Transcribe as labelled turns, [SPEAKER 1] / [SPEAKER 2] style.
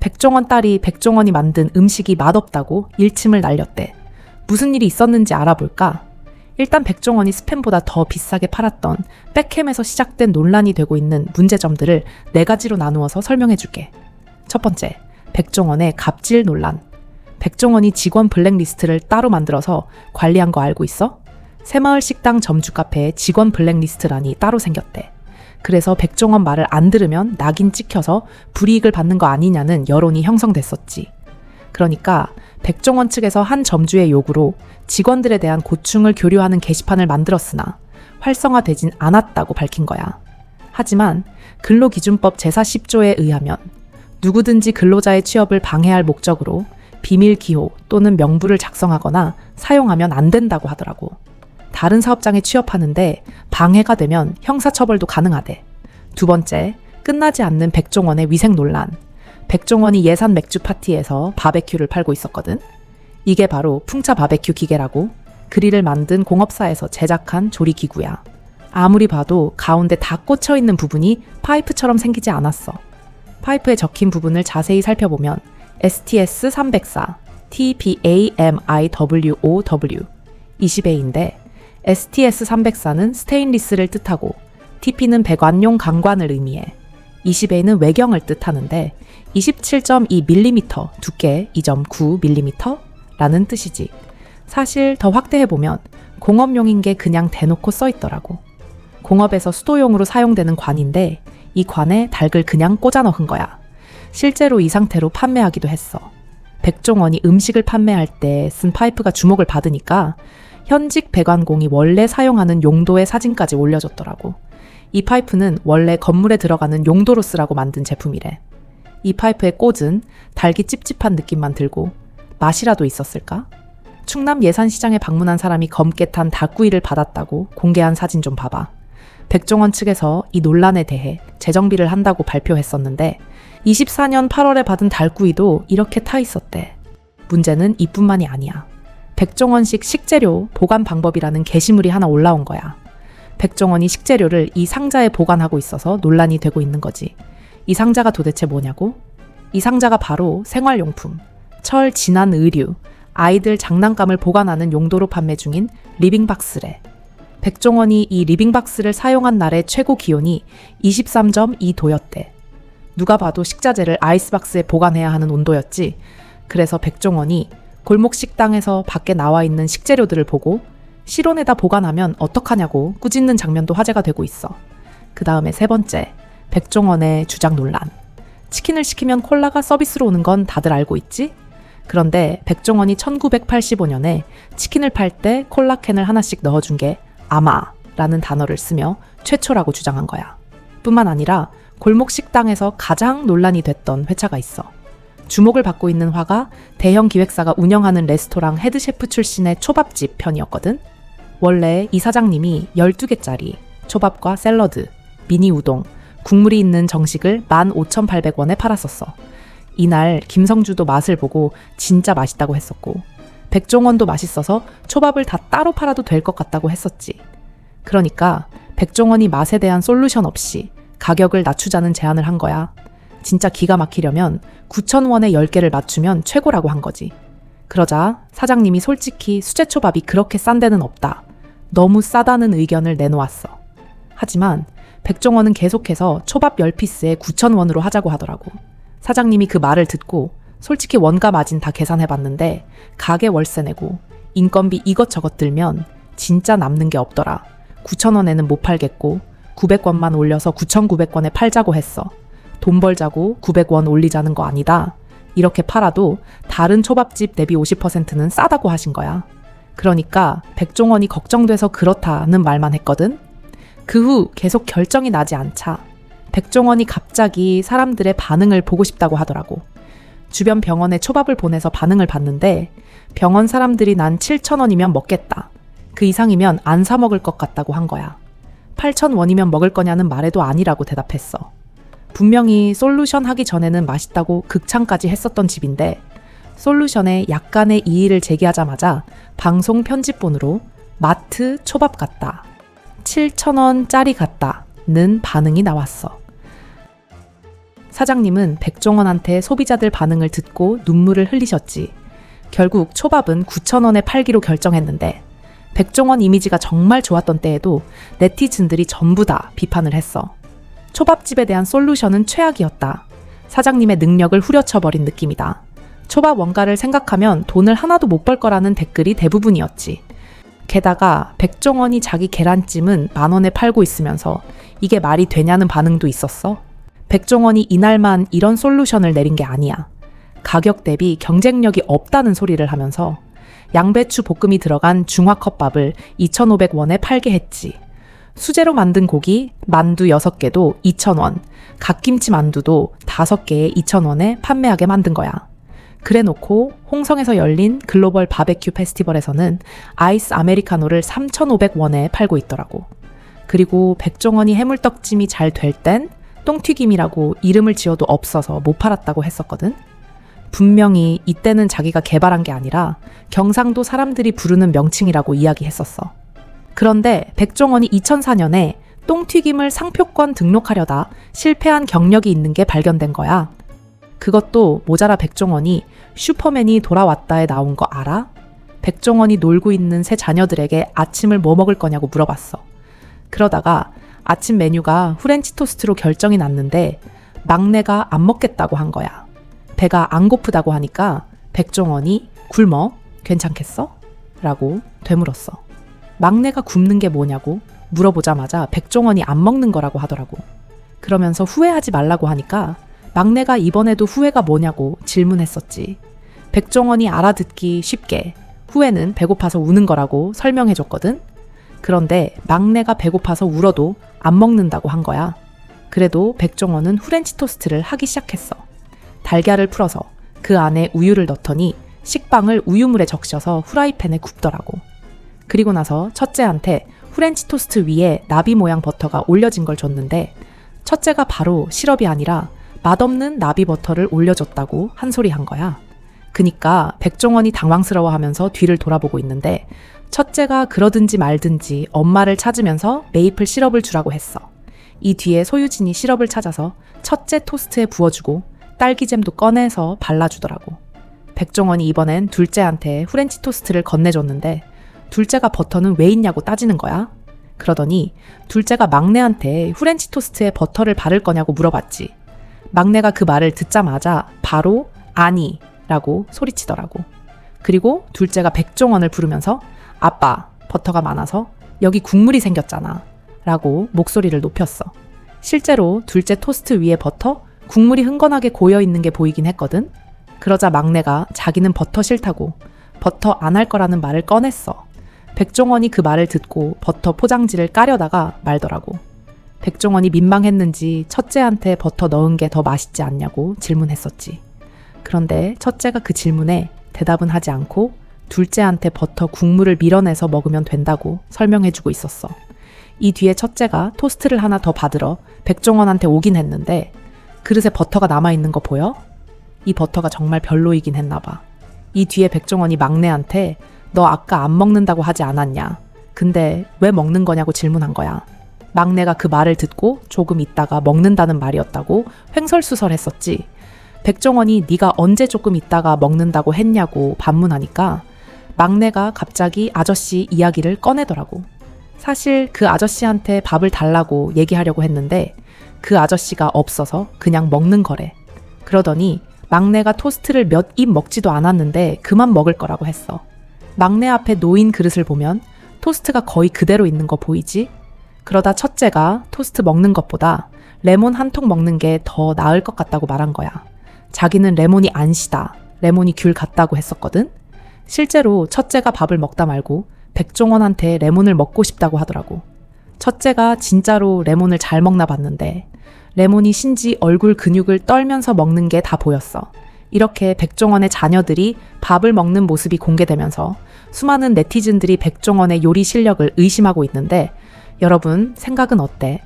[SPEAKER 1] 백종원 딸이 백종원이 만든 음식이 맛없다고 일침을 날렸대. 무슨 일이 있었는지 알아볼까? 일단 백종원이 스팸보다 더 비싸게 팔았던 백햄에서 시작된 논란이 되고 있는 문제점들을 4가지로 나누어서 설명해줄게. 첫 번째, 백종원의 갑질 논란. 백종원이 직원 블랙리스트를 따로 만들어서 관리한 거 알고 있어? 새마을 식당 점주 카페에 직원 블랙리스트란이 따로 생겼대. 그래서 백종원 말을 안 들으면 낙인 찍혀서 불이익을 받는 거 아니냐는 여론이 형성됐었지. 그러니까 백종원 측에서 한 점주의 요구로 직원들에 대한 고충을 교류하는 게시판을 만들었으나 활성화되진 않았다고 밝힌 거야. 하지만 근로기준법 제40조에 의하면 누구든지 근로자의 취업을 방해할 목적으로 비밀 기호 또는 명부를 작성하거나 사용하면 안 된다고 하더라고. 다른 사업장에 취업하는데 방해가 되면 형사처벌도 가능하대. 두 번째, 끝나지 않는 백종원의 위생 논란. 백종원이 예산 맥주 파티에서 바베큐를 팔고 있었거든. 이게 바로 풍차 바베큐 기계라고 그릴을 만든 공업사에서 제작한 조리기구야. 아무리 봐도 가운데 다 꽂혀있는 부분이 파이프처럼 생기지 않았어. 파이프에 적힌 부분을 자세히 살펴보면 STS304, TPAMIWOW 20A인데 STS304는 스테인리스를 뜻하고 TP는 배관용 강관을 의미해 20A는 외경을 뜻하는데 27.2mm 두께 2.9mm 라는 뜻이지. 사실 더 확대해보면 공업용인 게 그냥 대놓고 써있더라고. 공업에서 수도용으로 사용되는 관인데 이 관에 닭을 그냥 꽂아 넣은 거야. 실제로 이 상태로 판매하기도 했어. 백종원이 음식을 판매할 때 쓴 파이프가 주목을 받으니까 현직 배관공이 원래 사용하는 용도의 사진까지 올려줬더라고. 이 파이프는 원래 건물에 들어가는 용도로 쓰라고 만든 제품이래. 이 파이프의 꽂은 달기 찝찝한 느낌만 들고 맛이라도 있었을까? 충남 예산시장에 방문한 사람이 검게 탄 닭구이를 받았다고 공개한 사진 좀 봐봐. 백종원 측에서 이 논란에 대해 재정비를 한다고 발표했었는데 24년 8월에 받은 닭구이도 이렇게 타 있었대. 문제는 이뿐만이 아니야. 백종원식 식재료 보관 방법이라는 게시물이 하나 올라온 거야. 백종원이 식재료를 이 상자에 보관하고 있어서 논란이 되고 있는 거지. 이 상자가 도대체 뭐냐고? 이 상자가 바로 생활용품, 철 진한 의류, 아이들 장난감을 보관하는 용도로 판매 중인 리빙박스래. 백종원이 이 리빙박스를 사용한 날의 최고 기온이 23.2도였대. 누가 봐도 식자재를 아이스박스에 보관해야 하는 온도였지. 그래서 백종원이 골목 식당에서 밖에 나와 있는 식재료들을 보고 실온에다 보관하면 어떡하냐고 꾸짖는 장면도 화제가 되고 있어. 그 다음에 세 번째, 백종원의 주장 논란. 치킨을 시키면 콜라가 서비스로 오는 건 다들 알고 있지? 그런데 백종원이 1985년에 치킨을 팔 때 콜라캔을 하나씩 넣어준 게 아마라는 단어를 쓰며 최초라고 주장한 거야. 뿐만 아니라 골목 식당에서 가장 논란이 됐던 회차가 있어. 주목을 받고 있는 화가 대형 기획사가 운영하는 레스토랑 헤드셰프 출신의 초밥집 편이었거든. 원래 이 사장님이 12개짜리 초밥과 샐러드, 미니 우동, 국물이 있는 정식을 15,800원에 팔았었어. 이날 김성주도 맛을 보고 진짜 맛있다고 했었고 백종원도 맛있어서 초밥을 다 따로 팔아도 될 것 같다고 했었지. 그러니까 백종원이 맛에 대한 솔루션 없이 가격을 낮추자는 제안을 한 거야. 진짜 기가 막히려면 9,000원에 10개를 맞추면 최고라고 한 거지. 그러자 사장님이 솔직히 수제초밥이 그렇게 싼 데는 없다. 너무 싸다는 의견을 내놓았어. 하지만 백종원은 계속해서 초밥 10피스에 9,000원으로 하자고 하더라고. 사장님이 그 말을 듣고 솔직히 원가 마진 다 계산해봤는데 가게 월세 내고 인건비 이것저것 들면 진짜 남는 게 없더라. 9,000원에는 못 팔겠고 900원만 올려서 9,900원에 팔자고 했어. 돈 벌자고 900원 올리자는 거 아니다. 이렇게 팔아도 다른 초밥집 대비 50%는 싸다고 하신 거야. 그러니까 백종원이 걱정돼서 그렇다는 말만 했거든. 그 후 계속 결정이 나지 않자 백종원이 갑자기 사람들의 반응을 보고 싶다고 하더라고. 주변 병원에 초밥을 보내서 반응을 봤는데 병원 사람들이 난 7,000원이면 먹겠다. 그 이상이면 안 사 먹을 것 같다고 한 거야. 8,000원이면 먹을 거냐는 말에도 아니라고 대답했어. 분명히 솔루션 하기 전에는 맛있다고 극찬까지 했었던 집인데 솔루션에 약간의 이의를 제기하자마자 방송 편집본으로 마트 초밥 같다. 7,000원짜리 같다는 반응이 나왔어. 사장님은 백종원한테 소비자들 반응을 듣고 눈물을 흘리셨지. 결국 초밥은 9,000원에 팔기로 결정했는데 백종원 이미지가 정말 좋았던 때에도 네티즌들이 전부 다 비판을 했어. 초밥집에 대한 솔루션은 최악이었다. 사장님의 능력을 후려쳐버린 느낌이다. 초밥 원가를 생각하면 돈을 하나도 못 벌 거라는 댓글이 대부분이었지. 게다가 백종원이 자기 계란찜은 10,000원에 팔고 있으면서 이게 말이 되냐는 반응도 있었어. 백종원이 이날만 이런 솔루션을 내린 게 아니야. 가격 대비 경쟁력이 없다는 소리를 하면서 양배추 볶음이 들어간 중화컵밥을 2,500원에 팔게 했지. 수제로 만든 고기, 만두 6개도 2,000원, 갓김치 만두도 5개에 2,000원에 판매하게 만든 거야. 그래놓고 홍성에서 열린 글로벌 바베큐 페스티벌에서는 아이스 아메리카노를 3,500원에 팔고 있더라고. 그리고 백종원이 해물떡찜이 잘 될 땐 똥튀김이라고 이름을 지어도 없어서 못 팔았다고 했었거든. 분명히 이때는 자기가 개발한 게 아니라 경상도 사람들이 부르는 명칭이라고 이야기했었어. 그런데 백종원이 2004년에 똥튀김을 상표권 등록하려다 실패한 경력이 있는 게 발견된 거야. 그것도 모자라 백종원이 슈퍼맨이 돌아왔다에 나온 거 알아? 백종원이 놀고 있는 새 자녀들에게 아침을 뭐 먹을 거냐고 물어봤어. 그러다가 아침 메뉴가 후렌치 토스트로 결정이 났는데 막내가 안 먹겠다고 한 거야. 배가 안 고프다고 하니까 백종원이 굶어? 괜찮겠어? 라고 되물었어. 막내가 굶는 게 뭐냐고 물어보자마자 백종원이 안 먹는 거라고 하더라고. 그러면서 후회하지 말라고 하니까 막내가 이번에도 후회가 뭐냐고 질문했었지. 백종원이 알아듣기 쉽게 후회는 배고파서 우는 거라고 설명해줬거든. 그런데 막내가 배고파서 울어도 안 먹는다고 한 거야. 그래도 백종원은 후렌치 토스트를 하기 시작했어. 달걀을 풀어서 그 안에 우유를 넣더니 식빵을 우유물에 적셔서 후라이팬에 굽더라고. 그리고 나서 첫째한테 후렌치 토스트 위에 나비 모양 버터가 올려진 걸 줬는데 첫째가 바로 시럽이 아니라 맛없는 나비 버터를 올려줬다고 한 소리 한 거야. 그니까 백종원이 당황스러워하면서 뒤를 돌아보고 있는데 첫째가 그러든지 말든지 엄마를 찾으면서 메이플 시럽을 주라고 했어. 이 뒤에 소유진이 시럽을 찾아서 첫째 토스트에 부어주고 딸기잼도 꺼내서 발라주더라고. 백종원이 이번엔 둘째한테 후렌치 토스트를 건네줬는데 둘째가 버터는 왜 있냐고 따지는 거야. 그러더니 둘째가 막내한테 후렌치 토스트에 버터를 바를 거냐고 물어봤지. 막내가 그 말을 듣자마자 바로 아니 라고 소리치더라고. 그리고 둘째가 백종원을 부르면서 아빠, 버터가 많아서 여기 국물이 생겼잖아 라고 목소리를 높였어. 실제로 둘째 토스트 위에 버터, 국물이 흥건하게 고여있는 게 보이긴 했거든. 그러자 막내가 자기는 버터 싫다고 버터 안 할 거라는 말을 꺼냈어. 백종원이 그 말을 듣고 버터 포장지를 까려다가 말더라고. 백종원이 민망했는지 첫째한테 버터 넣은 게 더 맛있지 않냐고 질문했었지. 그런데 첫째가 그 질문에 대답은 하지 않고 둘째한테 버터 국물을 밀어내서 먹으면 된다고 설명해주고 있었어. 이 뒤에 첫째가 토스트를 하나 더 받으러 백종원한테 오긴 했는데 그릇에 버터가 남아있는 거 보여? 이 버터가 정말 별로이긴 했나 봐. 이 뒤에 백종원이 막내한테 너 아까 안 먹는다고 하지 않았냐? 근데 왜 먹는 거냐고 질문한 거야. 막내가 그 말을 듣고 조금 있다가 먹는다는 말이었다고 횡설수설했었지. 백종원이 네가 언제 조금 있다가 먹는다고 했냐고 반문하니까 막내가 갑자기 아저씨 이야기를 꺼내더라고. 사실 그 아저씨한테 밥을 달라고 얘기하려고 했는데 그 아저씨가 없어서 그냥 먹는 거래. 그러더니 막내가 토스트를 몇 입 먹지도 않았는데 그만 먹을 거라고 했어. 막내 앞에 놓인 그릇을 보면 토스트가 거의 그대로 있는 거 보이지? 그러다 첫째가 토스트 먹는 것보다 레몬 한 통 먹는 게 더 나을 것 같다고 말한 거야. 자기는 레몬이 안 시다, 레몬이 귤 같다고 했었거든? 실제로 첫째가 밥을 먹다 말고 백종원한테 레몬을 먹고 싶다고 하더라고. 첫째가 진짜로 레몬을 잘 먹나 봤는데 레몬이 신지 얼굴 근육을 떨면서 먹는 게 다 보였어. 이렇게 백종원의 자녀들이 밥을 먹는 모습이 공개되면서 수많은 네티즌들이 백종원의 요리 실력을 의심하고 있는데 여러분 생각은 어때?